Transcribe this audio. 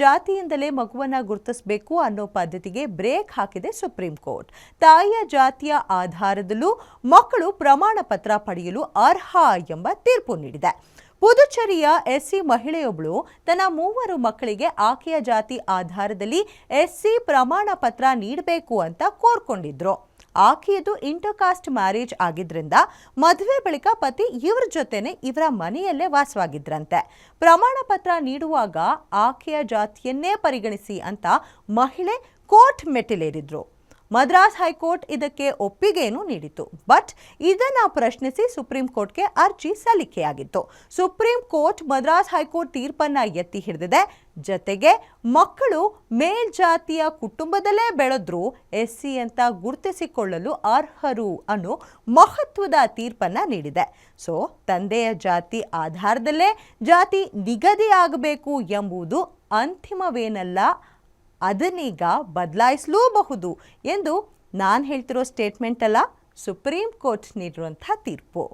ಜಾತಿಯಿಂದಲೇ ಮಗುವನ್ನ ಗುರುತಿಸಬೇಕು ಅನ್ನೋ ಪದ್ಧತಿಗೆ ಬ್ರೇಕ್ ಹಾಕಿದೆ ಸುಪ್ರೀಂ ಕೋರ್ಟ್. ತಾಯಿಯ ಜಾತಿಯ ಆಧಾರದಲ್ಲೂ ಮಕ್ಕಳು ಪ್ರಮಾಣ ಪತ್ರ ಪಡೆಯಲು ಅರ್ಹ ಎಂಬ ತೀರ್ಪು ನೀಡಿದೆ. ಪುದುಚೇರಿಯ ಎಸ್ಸಿ ಮಹಿಳೆಯೊಬ್ಬಳು ತನ್ನ 3 ಮಕ್ಕಳಿಗೆ ಆಕೆಯ ಜಾತಿ ಆಧಾರದಲ್ಲಿ ಎಸ್ಸಿ ಪ್ರಮಾಣ ಪತ್ರ ನೀಡಬೇಕು ಅಂತ ಕೋರ್ಕೊಂಡಿದ್ರು. ಆಕೆಯದು ಇಂಟರ್ಕಾಸ್ಟ್ ಮ್ಯಾರೇಜ್ ಆಗಿದ್ರಿಂದ ಮದುವೆ ಬಳಿಕ ಪತಿ ಇವರ ಜೊತೆನೆ ಇವರ ಮನೆಯಲ್ಲೇ ವಾಸವಾಗಿದ್ರಂತೆ. ಪ್ರಮಾಣ ಪತ್ರ ನೀಡುವಾಗ ಆಕೆಯ ಜಾತಿಯನ್ನೇ ಪರಿಗಣಿಸಿ ಅಂತ ಮಹಿಳೆ ಕೋರ್ಟ್ ಮೆಟ್ಟಿಲೇರಿದ್ರು. ಮದ್ರಾಸ್ ಹೈಕೋರ್ಟ್ ಇದಕ್ಕೆ ಒಪ್ಪಿಗೆಯನ್ನು ನೀಡಿತು. ಬಟ್ ಇದನ್ನ ಪ್ರಶ್ನಿಸಿ ಸುಪ್ರೀಂ ಕೋರ್ಟ್ಗೆ ಅರ್ಜಿ ಸಲ್ಲಿಕೆಯಾಗಿತ್ತು. ಸುಪ್ರೀಂ ಕೋರ್ಟ್ ಮದ್ರಾಸ್ ಹೈಕೋರ್ಟ್ ತೀರ್ಪನ್ನ ಎತ್ತಿ ಹಿಡಿದಿದೆ. ಜೊತೆಗೆ ಮಕ್ಕಳು ಮೇಲ್ಜಾತಿಯ ಕುಟುಂಬದಲ್ಲೇ ಬೆಳೆದ್ರೂ ಎಸ್ಸಿ ಅಂತ ಗುರುತಿಸಿಕೊಳ್ಳಲು ಅರ್ಹರು ಅನ್ನೋ ಮಹತ್ವದ ತೀರ್ಪನ್ನ ನೀಡಿದೆ. ಸೊ ತಂದೆಯ ಜಾತಿ ಆಧಾರದಲ್ಲೇ ಜಾತಿ ನಿಗದಿಯಾಗಬೇಕು ಎಂಬುದು ಅಂತಿಮವೇನಲ್ಲ, ಅದನ್ನೀಗ ಬದಲಾಯಿಸಲೂಬಹುದು ಎಂದು ನಾನು ಹೇಳ್ತಿರೋ ಸ್ಟೇಟ್ಮೆಂಟ್ ಅಲ್ಲ, ಸುಪ್ರೀಂ ಕೋರ್ಟ್ ನೀಡಿರುವಂಥ ತೀರ್ಪು.